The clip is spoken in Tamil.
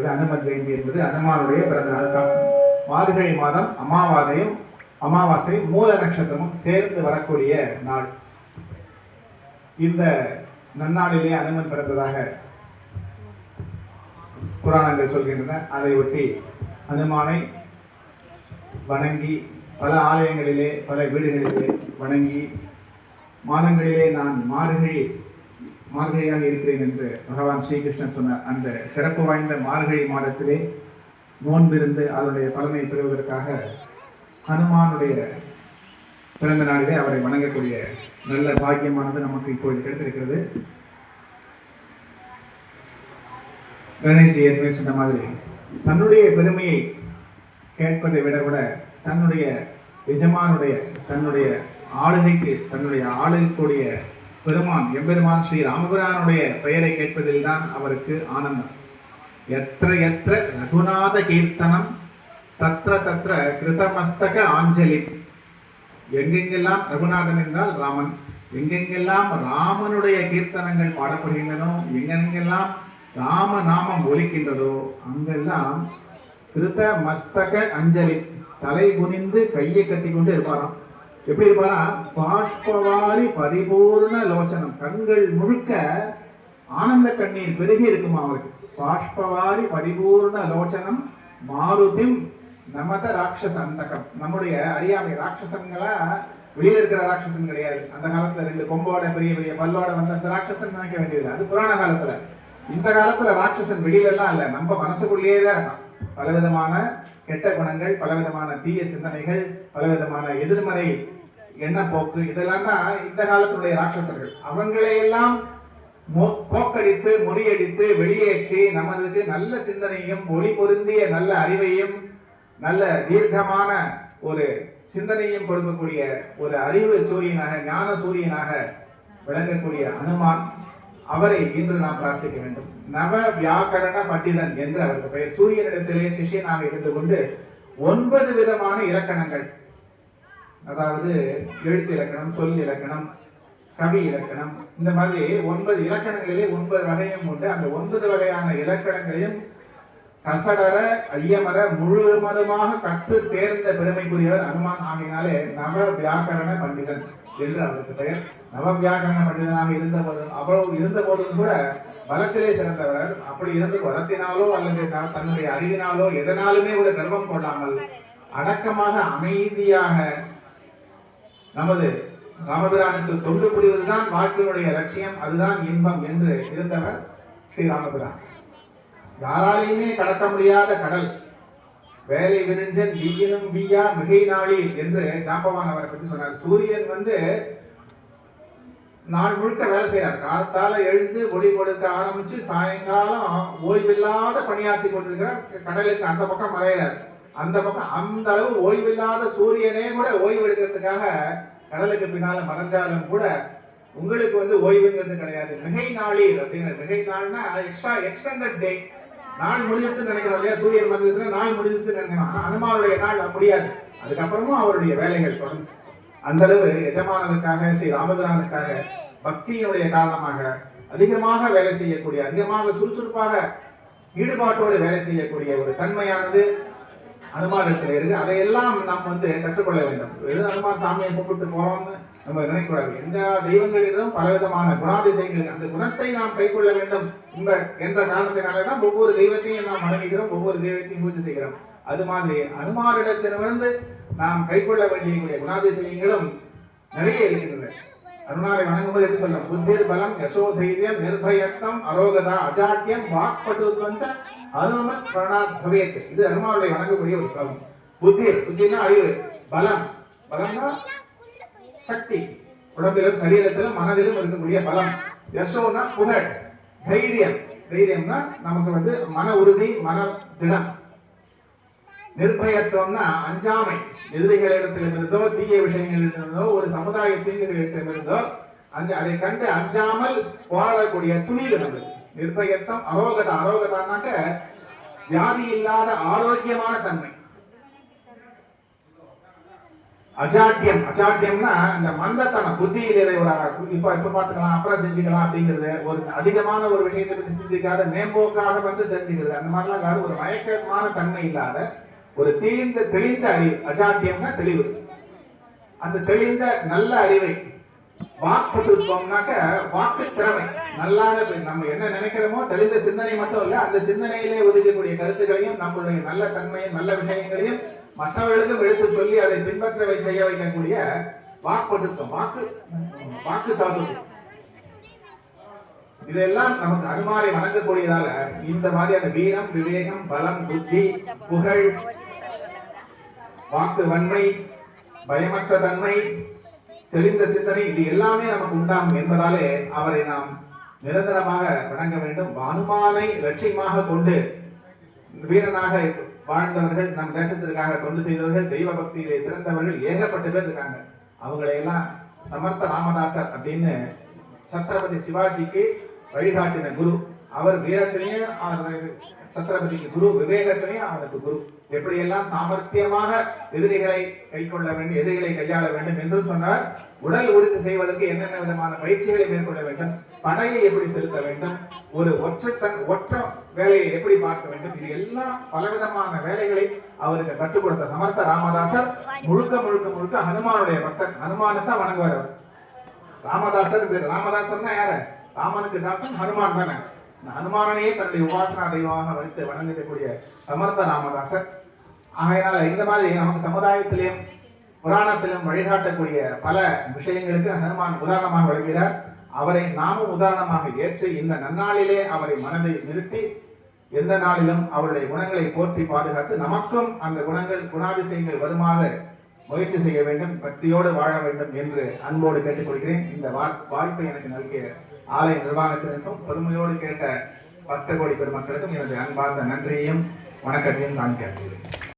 கொண்டாடப்படுகிறது அனுமன் ஜெயந்தி என்பது அனுமானுடைய பிறந்த நாள். மார்கழி மாதம் அமாவாசையும் மூல நட்சத்திரமும் சேர்ந்து வரக்கூடிய நாள். இந்த நன்னாளிலே அனுமன் பிறந்ததாக புராணங்கள் சொல்கின்றன. அதை ஒட்டி அனுமானை வணங்கி பல ஆலயங்களிலே பல வீடுகளிலே வணங்கி மாதங்களிலே நான் மார்கழியாக இருக்கிறேன் என்று பகவான் ஸ்ரீகிருஷ்ணன் சொன்ன அந்த சிறப்பு வாய்ந்த மார்கழி மாதத்திலே நோன்பிருந்து அதனுடைய பலனை பெறுவதற்காக ஹனுமானுடைய பிறந்த நாளிலே அவரை வணங்கக்கூடிய நல்ல பாக்கியமானது நமக்கு இப்பொழுது கிடைத்திருக்கிறது. கணேஷ்ஜி ஏற்கனவே சொன்ன மாதிரி தன்னுடைய பெருமையை கேட்பதை விட தன்னுடைய எஜமானுடைய தன்னுடைய ஆளுகைக்கு தன்னுடைய ஆளுகைக்குடைய பெருமான் எம்பெருமான் ஸ்ரீ ராமபிரானுடைய பெயரை கேட்பதில் தான் அவருக்கு ஆனந்தம். எத்திர எத்திர ரகுநாத கீர்த்தனம் தத்ர தத்ர கிருதமஸ்தக ஆஞ்சலி. எங்கெங்கெல்லாம் ரகுநாதன் என்றால் ராமன், எங்கெங்கெல்லாம் ராமனுடைய கீர்த்தனங்கள் பாடப்படுகின்றனோ, எங்கெங்கெல்லாம் ராம நாமம் ஒலிக்கின்றதோ அங்கெல்லாம் கிருத மஸ்தக அஞ்சலி, தலை குனிந்து கையை கட்டி கொண்டு இருப்பாராம். எப்படி இருப்பாரா? பாஷ்பவாரி பரிபூர்ண லோச்சனம், கண்கள் முழுக்க ஆனந்த கண்ணீர் பெருகி இருக்குமா அவருக்கு. பாஷ்பவாரி பரிபூர்ண லோச்சனம் மாருதிம் நமத ராட்சச அந்தகம். நம்முடைய அறியாமை ராட்சசங்களா வெளியில இருக்கிற ராட்சசன் கிடையாது. அந்த காலத்துல 2 கொம்போட பெரிய பெரிய பல்லோட வந்து அந்த ராட்சசன் நினைக்க வேண்டியது அது புராண காலத்துல. இந்த காலத்துல ராட்சசன் வெளியில எல்லாம் இல்ல, நம்ம மனசுக்குள்ளேயே தான் இருக்கான். பலவிதமான கெட்ட குணங்கள், பலவிதமான தீய சிந்தனைகள், பலவிதமான எதிர்மறை எண்ணப்போக்கு, இதெல்லாம் தான் இந்த காலத்துடைய ராட்சசர்கள். அவங்களையெல்லாம் போக்கடித்து முறியடித்து வெளியேற்றி நமதுக்கு நல்ல சிந்தனையும் ஒளி பொருந்திய நல்ல அறிவையும் நல்ல தீர்க்கமான ஒரு சிந்தனையும் கொடுக்கக்கூடிய ஒரு அறிவு சூரியனாக ஞான சூரியனாக விளங்கக்கூடிய அனுமான், அவரை இன்று நாம் பிரார்த்திக்க வேண்டும். நவ வியாக்கரண பண்டிதன் என்று அவருக்கு பெயர். சூரியனிடத்திலே சிஷ்யனாக இருந்து கொண்டு 9 விதமான இலக்கணங்கள், அதாவது எழுத்து இலக்கணம், சொல் இலக்கணம், கவி இலக்கணம், இந்த மாதிரி 9 இலக்கணங்களிலே 9 வகையும் உண்டு. அந்த 9 வகையான இலக்கணங்களையும் கசடர ஐயமர முழுவதுமாக கற்று தேர்ந்த பெருமைக்குரியவர் அனுமான். ஆகினாலே நவ வியாக்கரண பண்டிதன் என்று அவருக்கு பெயர். நவ வியாக்கரண பண்டிதனாக இருந்த போதும் கூட பலத்திலே சிறந்தவர். அப்படி இருந்து வரத்தினாலோ அல்லது தன்னுடைய அறிவினாலோ எதனாலுமே கூட கர்வம் கொள்ளாமல் அடக்கமாக அமைதியாக நமது ராமபிரானுக்கு தொண்டு புரிவதுதான் வாழ்க்கையுடைய லட்சியம், அதுதான் இன்பம் என்று இருந்தவர் ஸ்ரீராமபிரான். யாராலையுமே கடக்க முடியாத கடல், வேலை விரிஞ்சன் வீயினும் வீயா மிகை நாளி என்று ஜாம்பவான் அவரை பற்றி சொன்னார். சூரியன் நாள் முழுக்க வேலை செய்யறார். காலத்தால எழுந்து ஒளி கொடுக்க ஆரம்பிச்சு சாயங்காலம் ஓய்வில்லாத பணியாற்றி கொண்டிருக்கிறார். கடலுக்கு அந்த பக்கம் மறைகிறார். அந்த பக்கம் அந்த அளவு ஓய்வில்லாத சூரியனே கூட ஓய்வு எடுக்கிறதுக்காக கடலுக்கு பின்னால மறைஞ்சாலும் கூட உங்களுக்கு ஓய்வுங்கிறது கிடையாது. மிகை நாளீர் அப்படிங்கிற மிகை நாள்னா எக்ஸ்டெண்டட் டே. நாள் முடிஞ்சிருக்குன்னு நினைக்கிறோம் இல்லையா? சூரியன் மறைஞ்சதுன்னா நாள் முடிஞ்சிருக்குன்னு நினைக்கிறோம். அனுமானுடைய நாள் அப்படியாது. அதுக்கப்புறமும் அவருடைய வேலைகள் தொடர்ந்து அந்த அளவு எஜமானனுக்காக ஸ்ரீ ராமபிரானுக்காக பக்தியினுடைய காரணமாக அதிகமாக வேலை செய்யக்கூடிய, அதிகமாக சுறுசுறுப்பாக ஈடுபாட்டோடு வேலை செய்யக்கூடிய ஒரு தன்மையானது அனுமானத்தில் இருக்கு. அதையெல்லாம் நாம் கற்றுக்கொள்ள வேண்டும். அனுமான் சாமியை கும்பிட்டு போறோம்னு நம்ம நினைக்கூடாது. எந்த தெய்வங்களிலும் பலவிதமான குணாதிசயங்கள், அந்த குணத்தை நாம் கைக்கொள்ள வேண்டும் என்ற காரணத்தினாலதான் ஒவ்வொரு தெய்வத்தையும் நாம் வணங்குகிறோம், ஒவ்வொரு தெய்வத்தையும் பூஜை செய்கிறோம். அது மாதிரி அனுமானிடத்திலிருந்து நாம் கைக்கொள்ள வேண்டிய குணாதிசயங்களும் நிறைய இருக்கின்றன. அருணாரை வணங்கும்போது எப்படி சொல்றோம்? புத்திர் பலம் யசோதைரியம் நிர்பயத்தம் அரோகதா அஜாட்டியம் வாக்பட்டுத்வஞ்ச அனுமத் ஸ்மரணாத் பவேத். இது அனுமானுடைய வணங்கக்கூடிய ஒரு ஸ்லோகம். புத்தினா அறிவு, பலம், பலம்னா சக்தி, உடம்பிலும் சரீரத்திலும் மனதிலும் இருக்கக்கூடிய பலம். யசோனா புகழ், தைரியம், தைரியம்னா நமக்கு மன உறுதி, மன திடம். நிர்பயத்துவம்னா அஞ்சாமை, எதிரிகளிடத்திலிருந்தோ தீய விஷயங்களிலிருந்தோ ஒரு சமுதாய தீங்குகளிடத்திலிருந்தோ அதை கண்டு அஞ்சாமல் போராடக்கூடிய துணிவு நம்மளுக்கு. நிர்பயத்தம். அரோகதா, அரோகதானாக்க வியாதி இல்லாத ஆரோக்கியமான தன்மை. அஜாட்டியம், அஜாட்டியம்னா இந்த மந்தத்தனம், புத்தியிலே ஒரு இப்ப பாத்துக்கலாம் அப்புறம் செஞ்சுக்கலாம் அப்படிங்கிறது, ஒரு அதிகமான ஒரு விஷயத்தை பத்தி சிந்திக்காத மேம்போக்காக வந்து தெரிஞ்சுக்கிறது, அந்த மாதிரிலாம் இல்லாத ஒரு மயக்கமான தன்மை இல்லாத ஒரு தெளிந்த அறிவு. அஜாட்டியம்னா தெளிவு. அந்த தெளிந்த நல்ல அறிவை வாக்குப்பட்டுனாக்க வாக்கு திறமை நல்லாக நம்ம என்ன நினைக்கிறோமோ தெளிந்த சிந்தனை மட்டும் இல்ல, அந்த சிந்தனையிலே ஒதுக்கக்கூடிய கருத்துக்களையும் நம்மளுடைய நல்ல தன்மையும் நல்ல விஷயங்களையும் மற்றவர்களுக்கும் எடுத்து சொல்லி அதை பின்பற்ற செய்ய வைக்கக்கூடிய வாக்குப்பட்டுத்தம், வாக்கு சாதுரியம், இதெல்லாம் நமக்கு அனுமாரை வணங்கக்கூடியதால இந்த மாதிரியான வீரம், விவேகம், பலம், புத்தி, புகழ், வாக்கு வன்மை, பயமற்ற தன்மை, தெரிந்த சிந்தனை, இது எல்லாமே நமக்கு உண்டாகும் என்பதாலே அவரை நாம் நிரந்தரமாக வணங்க வேண்டும். அனுமானை லட்சியமாக கொண்டு வீரனாக வாழ்ந்தவர்கள், நம் தேசத்திற்காக தொண்டு செய்தவர்கள், தெய்வ பக்தியிலே சிறந்தவர்கள் ஏகப்பட்ட பேர் இருக்காங்க. அவங்களை எல்லாம் சமர்த்த ராமதாசர் அப்படின்னு சத்ரபதி சிவாஜிக்கு வழிகாட்டின குரு. அவர் வீரத்திலையும் சத்ரபதிக்கு குரு, விவேகத்திலையும் அவருக்கு குரு. எப்படியெல்லாம் சாமர்த்தியமாக எதிரிகளை கைக்கொள்ள வேண்டும், எதிரிகளை கையாள வேண்டும் என்று சொன்னார். உடல் உறுதி செய்வதற்கு என்னென்ன விதமான பயிற்சிகளை மேற்கொள்ள வேண்டும், படையை எப்படி செலுத்த வேண்டும், ஒரு ஒற்ற வேலையை எப்படி பார்க்க வேண்டும், இது எல்லாம் பலவிதமான வேலைகளை அவருக்கு கற்றுக் கொடுத்த சமர்த்த ராமதாசர் முழுக்க ஹனுமானுடைய பக்தர். ஹனுமானை தான் வணங்குவார் அவர். ராமதாசர் பேர். ராமதாசர்னா யாரு? ராமனுக்கு தாசன் ஹனுமான் தானே. ஹனுமானையே தன்னுடைய உபாசனா தெய்வமாக வைத்து வணங்கக்கூடிய சமர்த்த ராமதாசர். ஆகையினால இந்த மாதிரி நமக்கு சமுதாயத்திலும் புராணத்திலும் வழிகாட்டக்கூடிய பல விஷயங்களுக்கு ஹனுமான் உதாரணமாக வழங்குகிறார். அவரை நாமும் உதாரணமாக ஏற்று இந்த நன்னாளிலே அவரை மனதை நிறுத்தி எந்த நாளிலும் அவருடைய குணங்களை போற்றி பாதுகாத்து நமக்கும் அந்த குணாதிசயங்கள் வருமாக முயற்சி செய்ய வேண்டும், பக்தியோடு வாழ வேண்டும் என்று அன்போடு கேட்டுக்கொள்கிறேன். இந்த வாய்ப்பை எனக்கு நல்கிய ஆலய நிர்வாகத்தினருக்கும் பொறுமையோடு கேட்ட 10 கோடி பெருமக்களுக்கும் எனது அன்பார்ந்த நன்றியையும் வணக்கத்தையும் காணிக்கிறேன்.